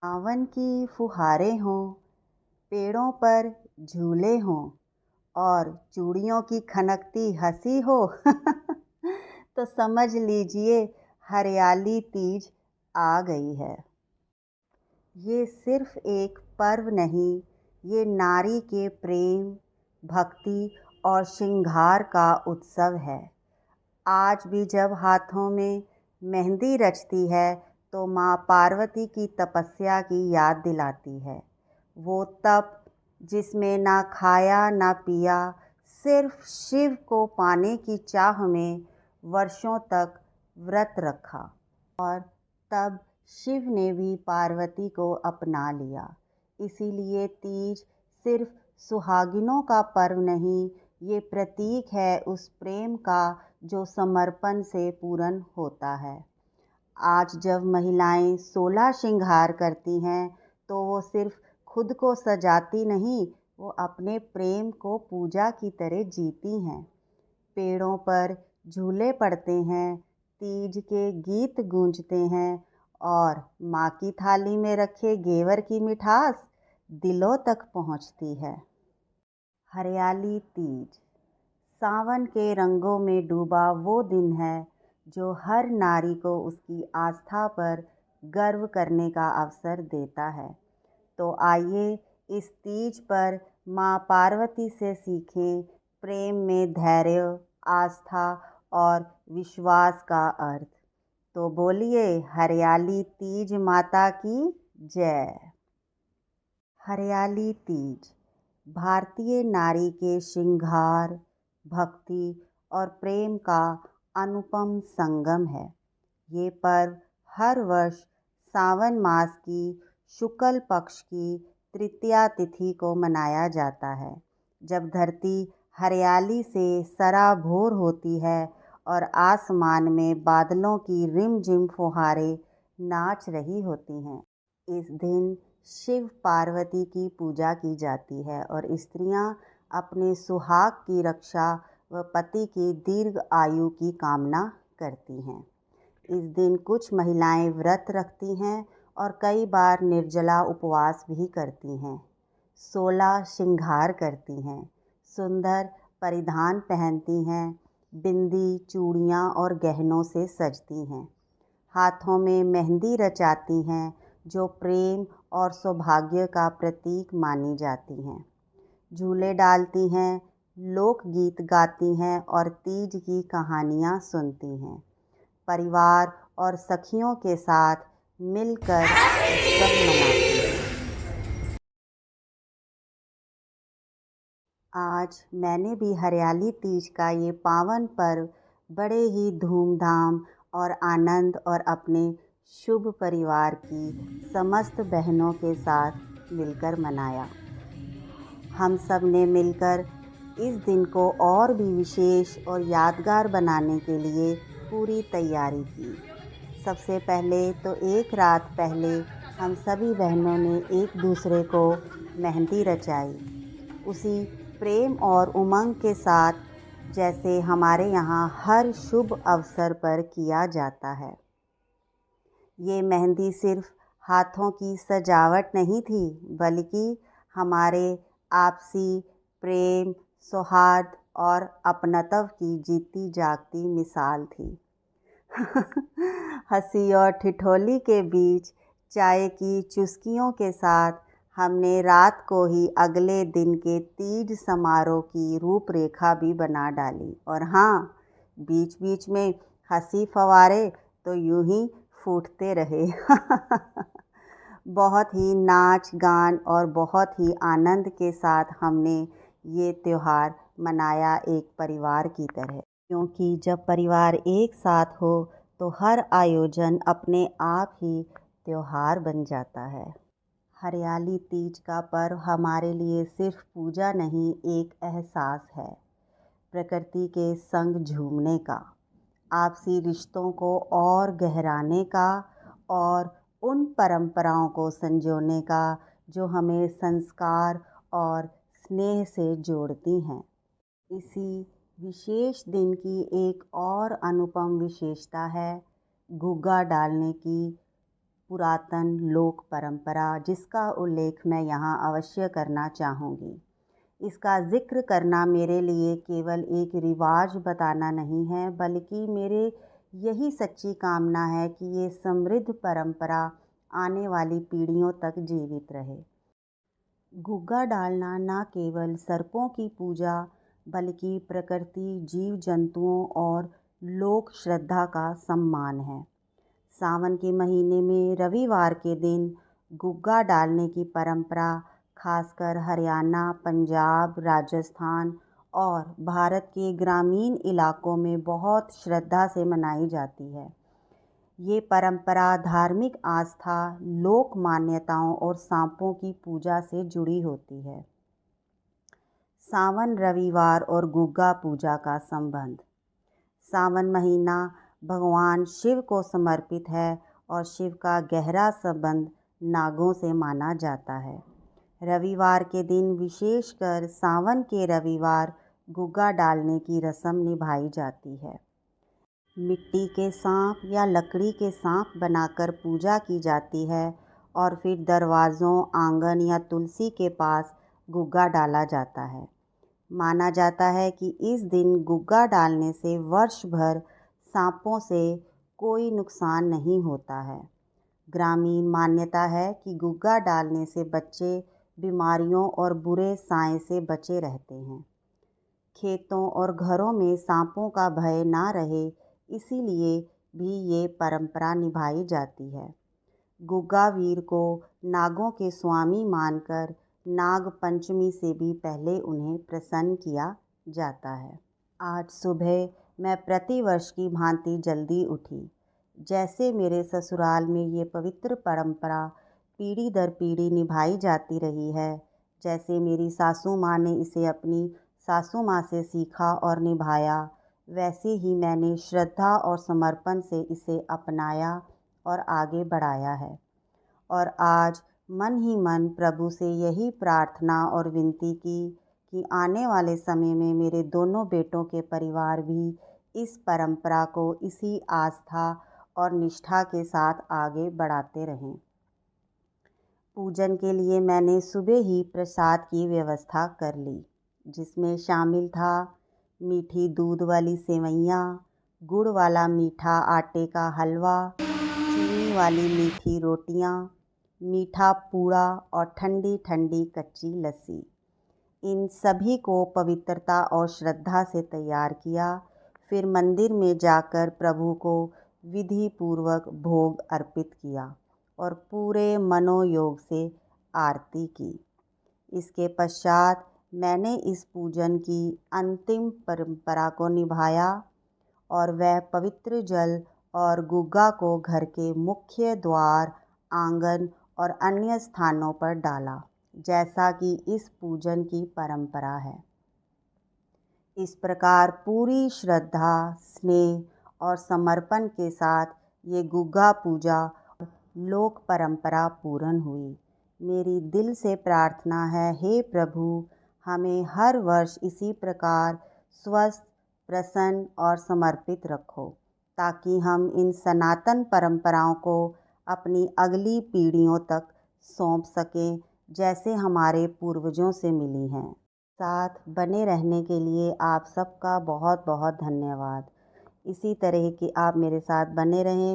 सावन की फुहारें हों, पेड़ों पर झूले हों और चूड़ियों की खनकती हंसी हो तो समझ लीजिए हरियाली तीज आ गई है। ये सिर्फ एक पर्व नहीं, ये नारी के प्रेम, भक्ति और श्रृंगार का उत्सव है। आज भी जब हाथों में मेहंदी रचती है तो माँ पार्वती की तपस्या की याद दिलाती है। वो तप जिसमें ना खाया ना पिया, सिर्फ शिव को पाने की चाह में वर्षों तक व्रत रखा और तब शिव ने भी पार्वती को अपना लिया। इसीलिए तीज सिर्फ सुहागिनों का पर्व नहीं, ये प्रतीक है उस प्रेम का जो समर्पण से पूर्ण होता है। आज जब महिलाएं 16 श्रृंगार करती हैं तो वो सिर्फ खुद को सजाती नहीं, वो अपने प्रेम को पूजा की तरह जीती हैं। पेड़ों पर झूले पड़ते हैं, तीज के गीत गूंजते हैं और माँ की थाली में रखे घेवर की मिठास दिलों तक पहुँचती है। हरियाली तीज सावन के रंगों में डूबा वो दिन है जो हर नारी को उसकी आस्था पर गर्व करने का अवसर देता है। तो आइए इस तीज पर माँ पार्वती से सीखें प्रेम में धैर्य, आस्था और विश्वास का अर्थ। तो बोलिए हरियाली तीज माता की जय। हरियाली तीज भारतीय नारी के श्रृंगार, भक्ति और प्रेम का अनुपम संगम है। ये पर्व हर वर्ष सावन मास की शुक्ल पक्ष की तृतीया तिथि को मनाया जाता है, जब धरती हरियाली से सराबोर होती है और आसमान में बादलों की रिमझिम फुहारें नाच रही होती हैं। इस दिन शिव पार्वती की पूजा की जाती है और स्त्रियां अपने सुहाग की रक्षा व पति की दीर्घ आयु की कामना करती हैं। इस दिन कुछ महिलाएं व्रत रखती हैं और कई बार निर्जला उपवास भी करती हैं। 16 श्रृंगार करती हैं, सुंदर परिधान पहनती हैं, बिंदी, चूड़ियाँ और गहनों से सजती हैं। हाथों में मेहंदी रचाती हैं जो प्रेम और सौभाग्य का प्रतीक मानी जाती हैं। झूले डालती हैं, लोकगीत गाती हैं और तीज की कहानियाँ सुनती हैं। परिवार और सखियों के साथ मिलकर उत्सव मनाती हैं। आज मैंने भी हरियाली तीज का ये पावन पर्व बड़े ही धूमधाम और आनंद और अपने शुभ परिवार की समस्त बहनों के साथ मिलकर मनाया। हम सब ने मिलकर इस दिन को और भी विशेष और यादगार बनाने के लिए पूरी तैयारी की। सबसे पहले तो एक रात पहले हम सभी बहनों ने एक दूसरे को मेहंदी रचाई, उसी प्रेम और उमंग के साथ जैसे हमारे यहाँ हर शुभ अवसर पर किया जाता है। ये मेहंदी सिर्फ हाथों की सजावट नहीं थी, बल्कि हमारे आपसी प्रेम, सौहार्द और अपनत्व की जीती जागती मिसाल थी। हंसी और ठिठोली के बीच चाय की चुस्कियों के साथ हमने रात को ही अगले दिन के तीज समारोह की रूपरेखा भी बना डाली। और हाँ, बीच बीच में हंसी फव्वारे तो यूं ही फूटते रहे। बहुत ही नाच गान और बहुत ही आनंद के साथ हमने ये त्यौहार मनाया एक परिवार की तरह, क्योंकि जब परिवार एक साथ हो तो हर आयोजन अपने आप ही त्यौहार बन जाता है। हरियाली तीज का पर्व हमारे लिए सिर्फ पूजा नहीं, एक एहसास है प्रकृति के संग झूमने का, आपसी रिश्तों को और गहराने का और उन परंपराओं को संजोने का जो हमें संस्कार और स्नेह से जोड़ती हैं। इसी विशेष दिन की एक और अनुपम विशेषता है गुग्गा डालने की पुरातन लोक परंपरा जिसका उल्लेख मैं यहाँ अवश्य करना चाहूँगी। इसका ज़िक्र करना मेरे लिए केवल एक रिवाज बताना नहीं है, बल्कि मेरे यही सच्ची कामना है कि ये समृद्ध परंपरा आने वाली पीढ़ियों तक जीवित रहे। गुग्गा डालना न केवल सर्पों की पूजा, बल्कि प्रकृति, जीव जंतुओं और लोक श्रद्धा का सम्मान है। सावन के महीने में रविवार के दिन गुग्गा डालने की परंपरा खासकर हरियाणा, पंजाब, राजस्थान और भारत के ग्रामीण इलाकों में बहुत श्रद्धा से मनाई जाती है। ये परंपरा धार्मिक आस्था, लोक मान्यताओं और सांपों की पूजा से जुड़ी होती है। सावन रविवार और गुग्गा पूजा का संबंध। सावन महीना भगवान शिव को समर्पित है और शिव का गहरा संबंध नागों से माना जाता है। रविवार के दिन, विशेषकर सावन के रविवार, गुग्गा डालने की रस्म निभाई जाती है। मिट्टी के सांप या लकड़ी के सांप बनाकर पूजा की जाती है और फिर दरवाज़ों, आंगन या तुलसी के पास गुग्गा डाला जाता है। माना जाता है कि इस दिन गुग्गा डालने से वर्ष भर सांपों से कोई नुकसान नहीं होता है। ग्रामीण मान्यता है कि गुग्गा डालने से बच्चे बीमारियों और बुरे साए से बचे रहते हैं। खेतों और घरों में सांपों का भय ना रहे, इसीलिए भी ये परंपरा निभाई जाती है। गुग्गा वीर को नागों के स्वामी मानकर नाग पंचमी से भी पहले उन्हें प्रसन्न किया जाता है। आज सुबह मैं प्रतिवर्ष की भांति जल्दी उठी। जैसे मेरे ससुराल में ये पवित्र परंपरा पीढ़ी दर पीढ़ी निभाई जाती रही है, जैसे मेरी सासू माँ ने इसे अपनी सासू माँ से सीखा और निभाया, वैसे ही मैंने श्रद्धा और समर्पण से इसे अपनाया और आगे बढ़ाया है। और आज मन ही मन प्रभु से यही प्रार्थना और विनती की कि आने वाले समय में मेरे दोनों बेटों के परिवार भी इस परंपरा को इसी आस्था और निष्ठा के साथ आगे बढ़ाते रहें। पूजन के लिए मैंने सुबह ही प्रसाद की व्यवस्था कर ली, जिसमें शामिल था मीठी दूध वाली सेवइयाँ, गुड़ वाला मीठा आटे का हलवा, चीनी वाली मीठी रोटियाँ, मीठा पूड़ा और ठंडी ठंडी कच्ची लस्सी। इन सभी को पवित्रता और श्रद्धा से तैयार किया। फिर मंदिर में जाकर प्रभु को विधि पूर्वक भोग अर्पित किया और पूरे मनोयोग से आरती की। इसके पश्चात मैंने इस पूजन की अंतिम परंपरा को निभाया और वह पवित्र जल और गुग्गा को घर के मुख्य द्वार, आंगन और अन्य स्थानों पर डाला, जैसा कि इस पूजन की परंपरा है। इस प्रकार पूरी श्रद्धा, स्नेह और समर्पण के साथ ये गुग्गा पूजा लोक परंपरा पूर्ण हुई। मेरी दिल से प्रार्थना है, हे प्रभु, हमें हर वर्ष इसी प्रकार स्वस्थ, प्रसन्न और समर्पित रखो, ताकि हम इन सनातन परंपराओं को अपनी अगली पीढ़ियों तक सौंप सकें, जैसे हमारे पूर्वजों से मिली हैं। साथ बने रहने के लिए आप सबका बहुत बहुत धन्यवाद। इसी तरह कि आप मेरे साथ बने रहें।